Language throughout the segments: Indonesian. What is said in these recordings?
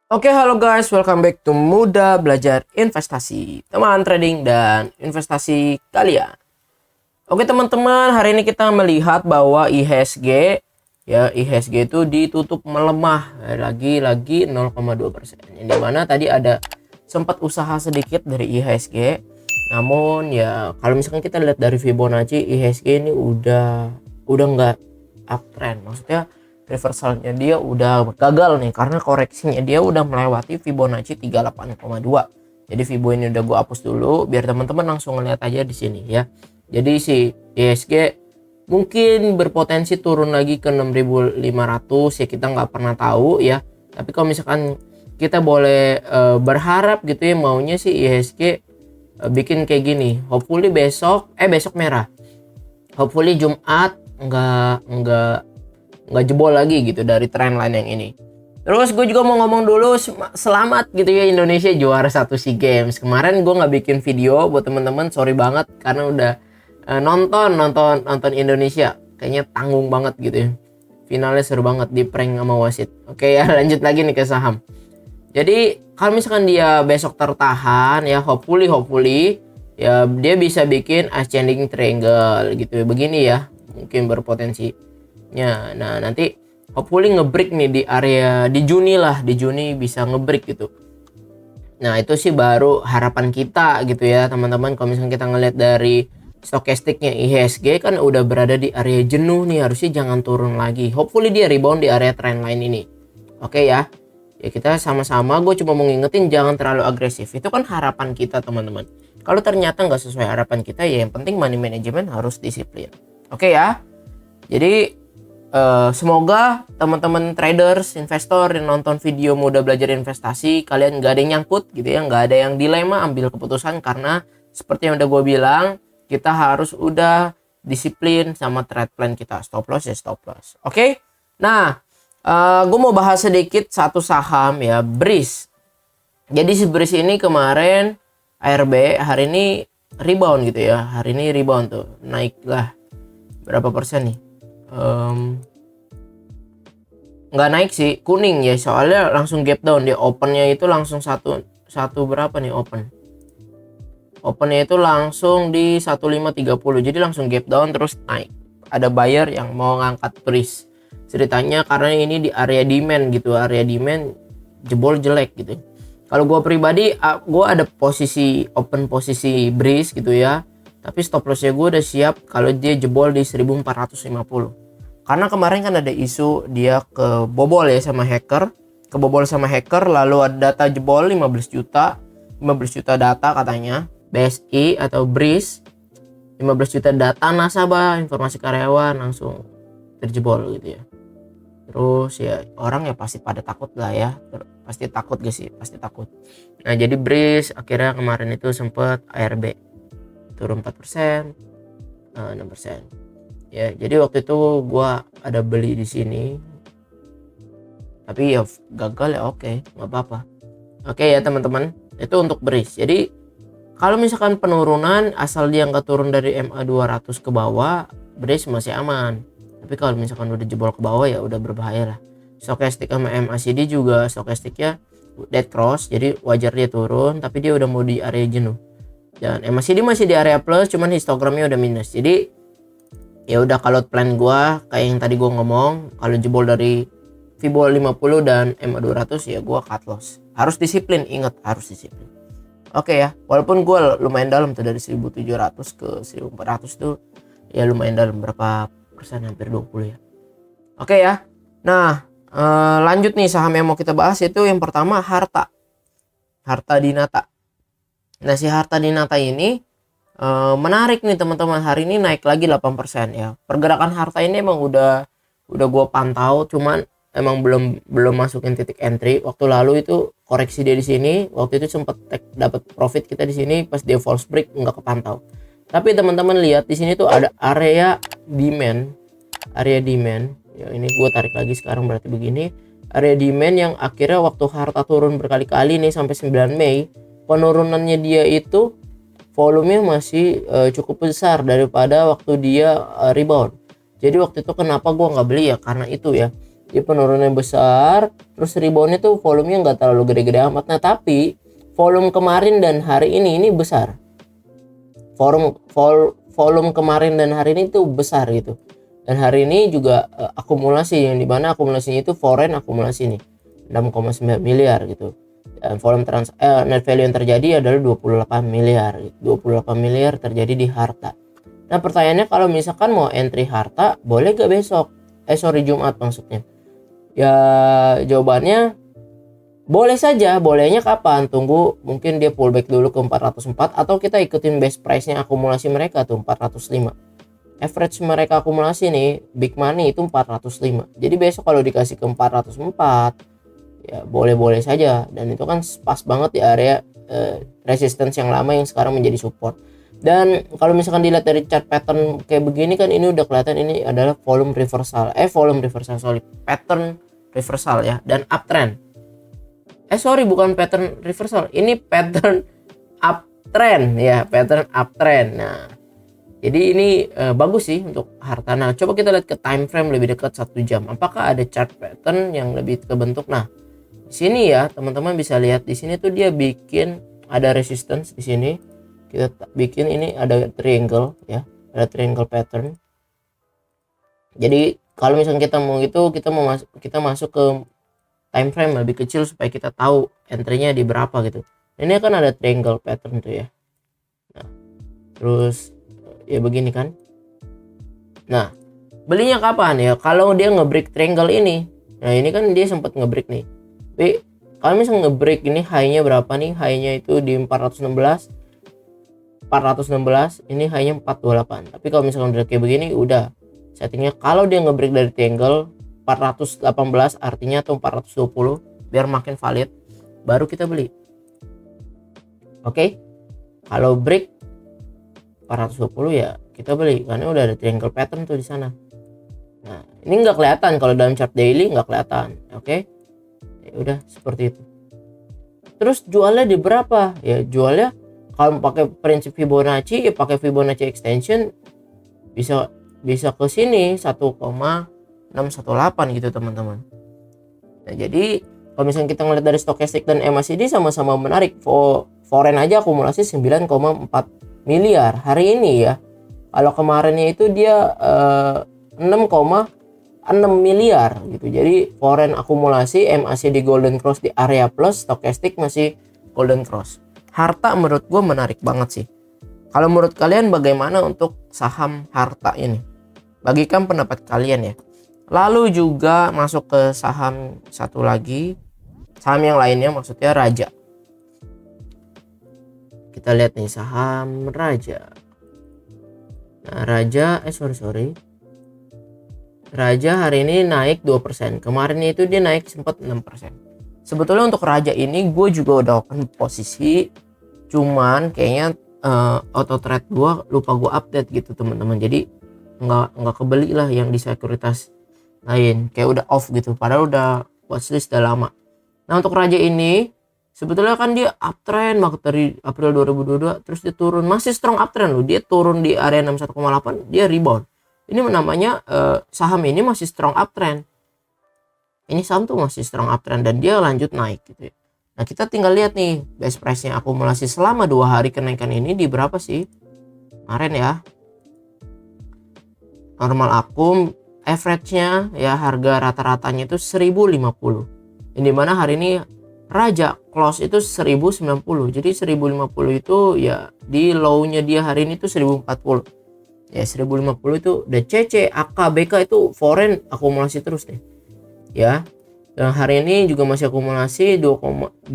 Oke, halo guys, welcome back to Muda Belajar Investasi, teman trading dan investasi kalian. Oke teman-teman, hari ini kita melihat bahwa IHSG itu ditutup melemah lagi 0,2%. Yang dimana tadi ada sempat usaha sedikit dari IHSG, namun ya kalau misalkan kita lihat dari Fibonacci, IHSG ini udah nggak uptrend, maksudnya reversalnya dia udah gagal nih karena koreksinya dia udah melewati Fibonacci 38,2. Jadi Fibo ini udah gue hapus dulu biar teman-teman langsung ngeliat aja di sini ya. Jadi si IHSG mungkin berpotensi turun lagi ke 6.500 ya, kita nggak pernah tahu ya. Tapi kalau misalkan kita boleh berharap gitu ya, maunya sih IHSG bikin kayak gini. Hopefully besok merah. Hopefully Jumat nggak jebol lagi gitu dari trendline yang ini. Terus gue juga mau ngomong dulu selamat gitu ya, Indonesia juara 1 SEA Games. Kemarin gue nggak bikin video buat temen-temen, sorry banget karena udah nonton Indonesia. Kayaknya tanggung banget gitu ya. Finalnya seru banget, di prank sama wasit. Oke ya, lanjut lagi nih ke saham. Jadi kalau misalkan dia besok tertahan ya, hopefully ya dia bisa bikin ascending triangle gitu ya. Begini ya, mungkin berpotensi. Nah nanti hopefully ngebreak nih di area di Juni bisa ngebreak gitu. Nah itu sih baru harapan kita gitu ya teman-teman. Kalau misalnya kita ngeliat dari stokastiknya IHSG kan udah berada di area jenuh nih, harusnya jangan turun lagi. Hopefully dia rebound di area trendline ini. Oke ya kita sama-sama, gue cuma mau ngingetin jangan terlalu agresif. Itu kan harapan kita teman-teman. Kalau ternyata nggak sesuai harapan kita ya yang penting money management harus disiplin. Oke ya, jadi semoga teman-teman traders, investor yang nonton video Muda Belajar Investasi, kalian nggak ada yang nyangkut gitu ya, nggak ada yang dilema ambil keputusan, karena seperti yang udah gue bilang, kita harus udah disiplin sama trade plan kita. Stop loss ya stop loss. Oke? Nah, gue mau bahas sedikit satu saham ya, BRIS. Jadi si BRIS ini kemarin ARB, hari ini rebound gitu ya, hari ini rebound tuh, naik lah berapa persen nih? Nggak naik sih, kuning ya, soalnya langsung gap down. Dia opennya itu langsung satu berapa nih opennya itu langsung di 1530, jadi langsung gap down terus naik. Ada buyer yang mau ngangkat BRIS ceritanya karena ini di area demand gitu, area demand jebol jelek gitu. Kalau gue pribadi, gue ada open posisi BRIS gitu ya, tapi stop lossnya gue udah siap kalau dia jebol di 1450. Karena kemarin kan ada isu dia kebobol sama hacker, lalu ada data jebol 15 juta data katanya, BSI atau BRIS, 15 juta data nasabah, informasi karyawan langsung terjebol gitu ya. Terus ya orang ya pasti pada takut lah ya, pasti takut gak sih, pasti takut. Nah jadi BRIS akhirnya kemarin itu sempat ARB turun 4%, 6%. Ya, jadi waktu itu gua ada beli di sini. Tapi ya gagal ya, oke, nggak apa-apa. Oke ya teman-teman, itu untuk BRIS. Jadi kalau misalkan penurunan asal dia nggak turun dari MA 200 ke bawah, BRIS masih aman. Tapi kalau misalkan udah jebol ke bawah ya udah berbahaya lah. Stokastik sama MACD juga stokastiknya dead cross, jadi wajar dia turun, tapi dia udah mau di area jenuh. Dan MACD masih di area plus, cuman histogramnya udah minus. Jadi ya udah, kalau plan gua kayak yang tadi gua ngomong, kalau jebol dari Fibo 50 dan MA 200 ya gua cut loss. Harus disiplin, ingat harus disiplin. Oke ya, walaupun gua lumayan dalam tuh dari 1700 ke 1400 tuh ya lumayan dalam, berapa persen, hampir 20 ya. Oke ya. Nah, lanjut nih saham yang mau kita bahas, itu yang pertama Harta Dinata. Nah si Harta Dinata ini menarik nih teman-teman, hari ini naik lagi 8% ya. Pergerakan Harta ini emang udah gue pantau, cuman emang belum masukin titik entry. Waktu lalu itu koreksi dia di sini, waktu itu sempat dapat profit kita di sini, pas dia false break nggak kepantau. Tapi teman-teman lihat di sini tuh ada area demand ya, ini gue tarik lagi sekarang, berarti begini area demand yang akhirnya waktu Harta turun berkali-kali nih sampai 9 Mei, penurunannya dia itu volumenya masih cukup besar daripada waktu dia rebound. Jadi waktu itu kenapa gue nggak beli ya, karena itu ya, Dia penurunannya besar, terus reboundnya tuh volumenya nggak terlalu gede-gede amat. Nah tapi volume kemarin dan hari ini besar. Volume kemarin dan hari ini tuh besar gitu. Dan hari ini juga akumulasi, yang dimana akumulasinya itu foreign akumulasi nih 6,9 miliar gitu. Dan volume net value yang terjadi adalah 28 miliar. 28 miliar terjadi di harta. Nah pertanyaannya, kalau misalkan mau entry harta boleh gak besok? Jumat maksudnya. Ya jawabannya boleh saja. Bolehnya kapan? Tunggu mungkin dia pullback dulu ke 404, atau kita ikutin base price nya akumulasi mereka tuh 405. Average mereka akumulasi nih big money itu 405. Jadi besok kalau dikasih ke 404 ya boleh-boleh saja, dan itu kan pas banget di area resistance yang lama yang sekarang menjadi support. Dan kalau misalkan dilihat dari chart pattern kayak begini kan, ini udah kelihatan ini adalah pattern reversal ya, dan uptrend. Bukan pattern reversal, ini pattern uptrend ya, pattern uptrend. Nah jadi ini bagus sih untuk harta. Nah coba kita lihat ke time frame lebih dekat 1 jam, apakah ada chart pattern yang lebih kebentuk. Nah di sini ya teman-teman bisa lihat, di sini tuh dia bikin ada resistance. Di sini kita bikin ini ada triangle ya, ada triangle pattern. Jadi kalau misalnya kita mau gitu, kita masuk ke time frame lebih kecil supaya kita tahu entry-nya di berapa gitu. Ini kan ada triangle pattern tuh ya. Nah terus ya begini kan. Nah belinya kapan ya? Kalau dia ngebreak triangle ini. Nah ini kan dia sempat ngebreak nih. Tapi kalau misalnya ngebreak ini high-nya berapa nih? High-nya itu di 416, ini high-nya 428. Tapi kalau misalnya udah kayak begini, udah settingnya kalau dia ngebreak dari triangle 418 artinya atau 420 biar makin valid, baru kita beli. Oke. Kalau break 420 ya kita beli karena udah ada triangle pattern tuh di sana. Nah ini nggak kelihatan kalau dalam chart daily, nggak kelihatan. Oke. Ya udah seperti itu. Terus jualnya di berapa? Ya jualnya kalau pakai prinsip Fibonacci ya pakai Fibonacci extension bisa ke sini 1,618 gitu teman-teman. Nah jadi kalau misalnya kita ngeliat dari stochastic dan MACD sama-sama menarik. Foreign aja akumulasi 9,4 miliar hari ini ya. Kalau kemarinnya itu dia 6,6 miliar gitu. Jadi foreign akumulasi, MACD golden cross di area plus, stochastic masih golden cross. Harta menurut gue menarik banget sih. Kalau menurut kalian bagaimana untuk saham harta ini? Bagikan pendapat kalian ya. Lalu juga masuk ke saham satu lagi, saham yang lainnya maksudnya Raja. Kita lihat nih saham Raja. Nah Raja Raja hari ini naik 2%. Kemarin itu dia naik sempat 6%. Sebetulnya untuk Raja ini gue juga udah open posisi, cuman kayaknya auto trade gue lupa gue update gitu teman-teman. Jadi nggak kebeli lah yang di sekuritas lain, kayak udah off gitu, padahal udah watchlist udah lama. Nah untuk Raja ini sebetulnya kan dia uptrend banget dari April 2022, terus dia turun, masih strong uptrend loh. Dia turun di area 61,8, dia rebound. Ini namanya saham ini masih strong uptrend. Ini saham tuh masih strong uptrend dan dia lanjut naik gitu ya. Nah kita tinggal lihat nih base price-nya akumulasi selama 2 hari kenaikan ini di berapa sih kemarin ya. Normal akum average-nya ya, harga rata-ratanya itu 1050. Ini dimana hari ini Raja close itu 1090. Jadi 1050 itu ya di low-nya dia hari ini tuh 1040. Ya 1050 itu udah CC, AK, BK itu foreign akumulasi terus deh. Ya. Dan hari ini juga masih akumulasi 2,2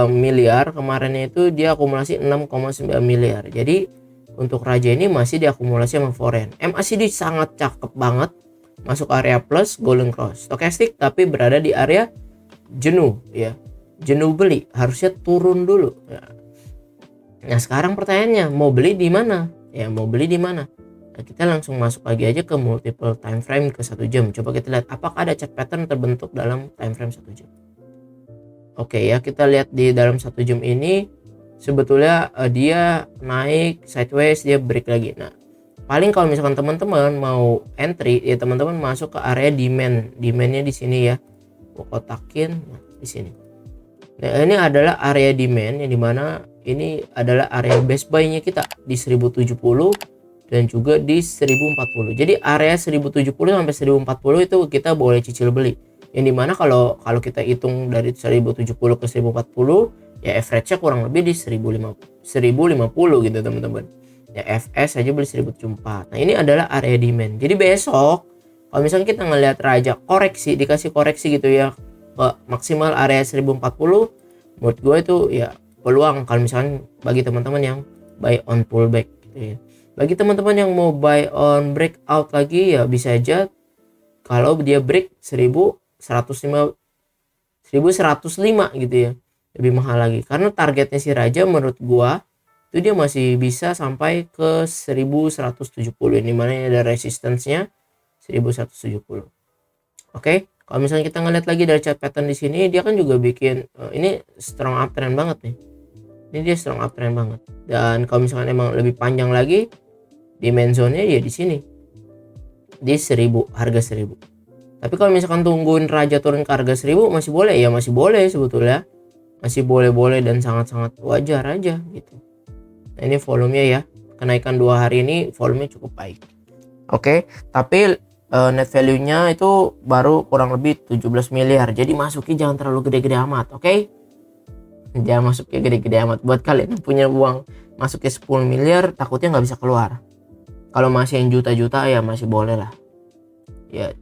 miliar. Kemarinnya itu dia akumulasi 6,9 miliar. Jadi untuk Raja ini masih diakumulasi sama foreign. MACD sangat cakep banget. Masuk area plus golden cross. Stochastic tapi berada di area jenuh ya. Jenuh beli, harusnya turun dulu. Nah, sekarang pertanyaannya mau beli di mana? Ya mau beli di mana? Nah, kita langsung masuk lagi aja ke multiple time frame ke 1 jam. Coba kita lihat apakah ada chart pattern terbentuk dalam time frame 1 jam. Oke ya, kita lihat di dalam 1 jam ini sebetulnya dia naik sideways, dia break lagi. Nah paling kalau misalkan teman-teman mau entry ya teman-teman masuk ke area demandnya di sini ya, gua kotakin di sini. Nah ini adalah area demand yang dimana ini adalah area best buy-nya kita di 1070 dan juga di 1040. Jadi area 1070 sampai 1040 itu kita boleh cicil beli. Yang dimana kalau kita hitung dari 1070 ke 1040 ya average-nya kurang lebih di 1050 gitu teman-teman. Ya FS aja beli 1074. Nah ini adalah area demand. Jadi besok kalau misalnya kita ngelihat raja koreksi, dikasih koreksi gitu ya ke maksimal area 1040, menurut gue itu ya peluang kalau misalnya bagi teman-teman yang buy on pullback gitu ya. Bagi teman-teman yang mau buy on breakout lagi ya bisa aja kalau dia break 1105 gitu ya, lebih mahal lagi karena targetnya si raja menurut gua itu dia masih bisa sampai ke 1170 ini mana ada resistance-nya 1170. Oke, kalau misalnya kita ngeliat lagi dari chart pattern di sini dia kan juga bikin ini strong uptrend banget nih. Ini dia strong uptrend banget. Dan kalau misalkan emang lebih panjang lagi demand zone-nya ya di sini. Di 1000, harga 1000. Tapi kalau misalkan tungguin raja turun ke harga 1000 masih boleh ya, masih boleh sebetulnya. Masih boleh-boleh dan sangat-sangat wajar aja gitu. Nah, ini volumenya ya. Kenaikan 2 hari ini volumenya cukup baik. Oke, tapi net value-nya itu baru kurang lebih 17 miliar. Jadi masuknya jangan terlalu gede-gede amat, oke? Jangan masuknya gede-gede amat. Buat kalian yang punya uang masuknya 10 miliar takutnya nggak bisa keluar. Kalau masih yang juta-juta ya masih boleh lah. Ya.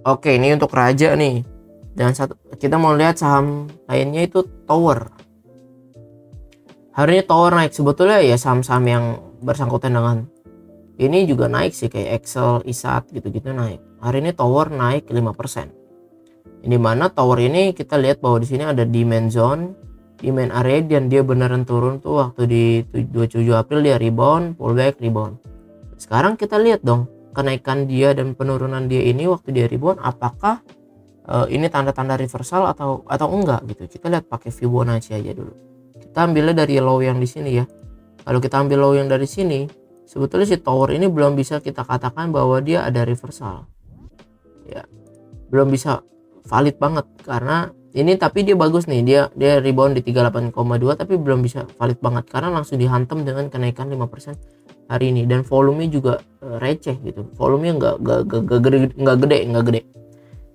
Oke, ini untuk raja nih. Dan kita mau lihat saham lainnya itu Tower. Hari ini Tower naik sebetulnya ya saham-saham yang bersangkutan dengan ini juga naik sih kayak Excel, ISAT gitu-gitu naik. Hari ini Tower naik 5%. Ini mana Tower ini kita lihat bahwa di sini ada demand zone, demand area dan dia beneran turun tuh waktu di 27 April dia rebound, pullback, rebound. Sekarang kita lihat dong kenaikan dia dan penurunan dia ini waktu dia rebound apakah ini tanda-tanda reversal atau enggak gitu. Kita lihat pakai Fibonacci aja dulu. Kita ambilnya dari low yang di sini ya. Kalau kita ambil low yang dari sini, sebetulnya si Tower ini belum bisa kita katakan bahwa dia ada reversal. Ya. Belum bisa valid banget karena ini tapi dia bagus nih. Dia rebound di 38,2 tapi belum bisa valid banget karena langsung dihantam dengan kenaikan 5% hari ini dan volumenya juga receh gitu. Volumenya nggak gede.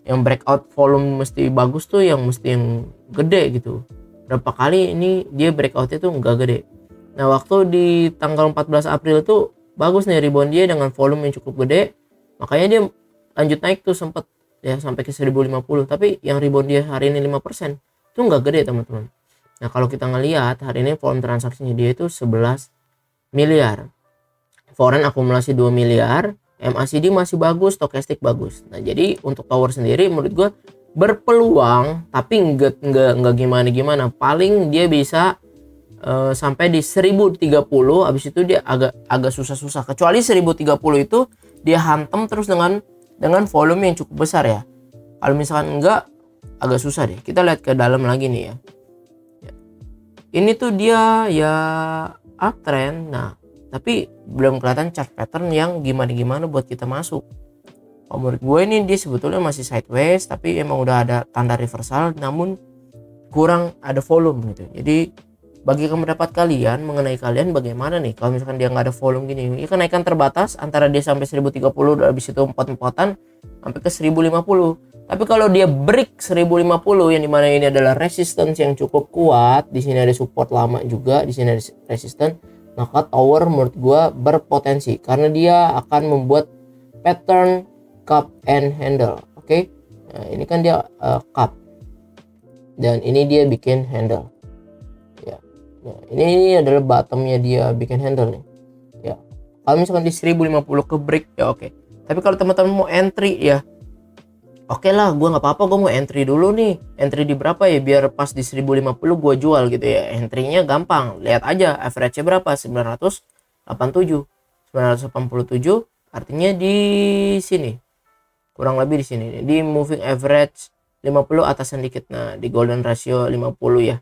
Yang breakout volume mesti bagus tuh yang mesti yang gede gitu. Berapa kali ini dia breakoutnya tuh nggak gede. Nah waktu di tanggal 14 April tuh bagus nih rebound dia dengan volume yang cukup gede. Makanya dia lanjut naik tuh sempet ya sampai ke 1050. Tapi yang rebound dia hari ini 5% itu nggak gede teman-teman. Nah kalau kita ngelihat hari ini volume transaksinya dia itu 11 miliar. Foreign akumulasi 2 miliar, MACD masih bagus, stokastik bagus. Nah, jadi untuk Tower sendiri menurut gue berpeluang tapi enggak gimana-gimana. Paling dia bisa sampai di 1030, habis itu dia agak susah-susah. Kecuali 1030 itu dia hantam terus dengan volume yang cukup besar ya. Kalau misalkan enggak agak susah deh. Kita lihat ke dalam lagi nih ya. Ini tuh dia ya uptrend. Nah, tapi belum kelihatan chart pattern yang gimana buat kita masuk. Menurut gue ini dia sebetulnya masih sideways tapi emang udah ada tanda reversal namun kurang ada volume gitu. Jadi bagi pendapat kalian mengenai kalian bagaimana nih kalau misalkan dia nggak ada volume gini, ini kenaikan terbatas antara dia sampai 1030 habis itu empot-empotan sampai ke 1050. Tapi kalau dia break 1050 yang dimana ini adalah resistance yang cukup kuat, di sini ada support lama juga, di sini ada resistance, maka Tower menurut gua berpotensi karena dia akan membuat pattern cup and handle. Oke. Nah, ini kan dia cup. Dan ini dia bikin handle. Ya. Nah, ini adalah bottomnya dia bikin handle nih. Ya. Kalau misalkan di 1050 ke break ya oke. Tapi kalau teman-teman mau entry ya oke lah, gue nggak apa-apa, gue mau entry dulu nih. Entry di berapa ya biar pas di 1050 gue jual gitu ya. Entry-nya gampang, lihat aja average-nya berapa, 987 artinya di sini kurang lebih di sini di moving average 50 atasan dikit. Nah di golden ratio 50 ya,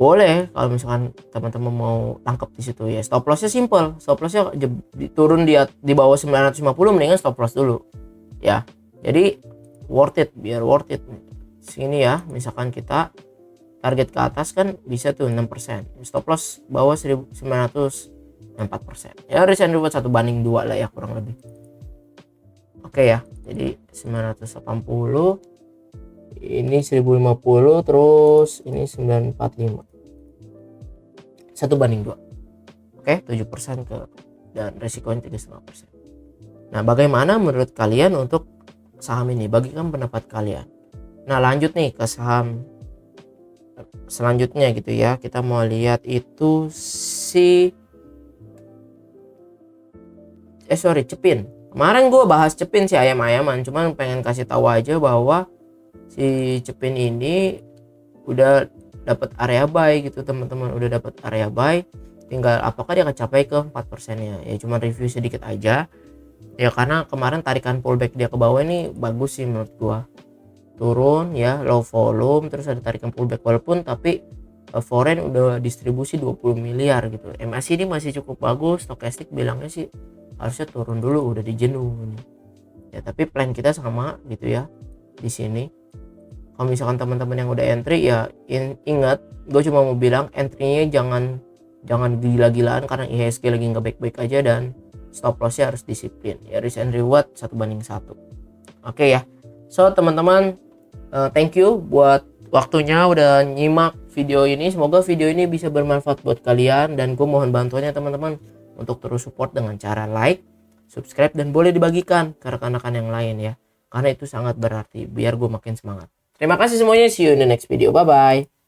boleh kalau misalkan teman-teman mau tangkap di situ ya. Stop lossnya simple, stop lossnya turun di bawah 950, mendingan stop loss dulu ya. Jadi worth it, biar worth it sini ya. Misalkan kita target ke atas kan bisa tuh 6%, stop loss bawah 1900 4%, ya risk and reward 1:2 lah ya kurang lebih. Oke ya, jadi 980 ini 1050, terus ini 945, 1:2. Oke, 7% ke, dan resikonya 3,5%. Nah, bagaimana menurut kalian untuk saham ini? Bagikan pendapat kalian. Nah, lanjut nih ke saham selanjutnya gitu ya. Kita mau lihat itu Cepin. Kemarin gue bahas Cepin si ayam-ayaman, cuman pengen kasih tahu aja bahwa si Cepin ini udah dapat area buy gitu teman-teman, udah dapat area buy. Tinggal apakah dia akan capai ke 4%-nya. Ya cuma review sedikit aja. Ya karena kemarin tarikan pullback dia ke bawah ini bagus sih menurut gua. Turun ya, low volume, terus ada tarikan pullback walaupun tapi foreign udah distribusi 20 miliar gitu. MACD ini masih cukup bagus, stokastik bilangnya sih harusnya turun dulu, udah dijenuh. Ya tapi plan kita sama gitu ya di sini. Kalau misalkan teman-teman yang udah entry ya ingat, gue cuma mau bilang entry-nya jangan gila-gilaan karena IHSG lagi nggak baik-baik aja, dan stop loss-nya harus disiplin ya, risk and reward 1:1. Oke ya, so teman-teman, thank you buat waktunya udah nyimak video ini. Semoga video ini bisa bermanfaat buat kalian, dan gue mohon bantuannya teman-teman untuk terus support dengan cara like, subscribe, dan boleh dibagikan ke rekan-rekan yang lain ya, karena itu sangat berarti biar gue makin semangat. Terima kasih semuanya, see you in the next video, bye bye.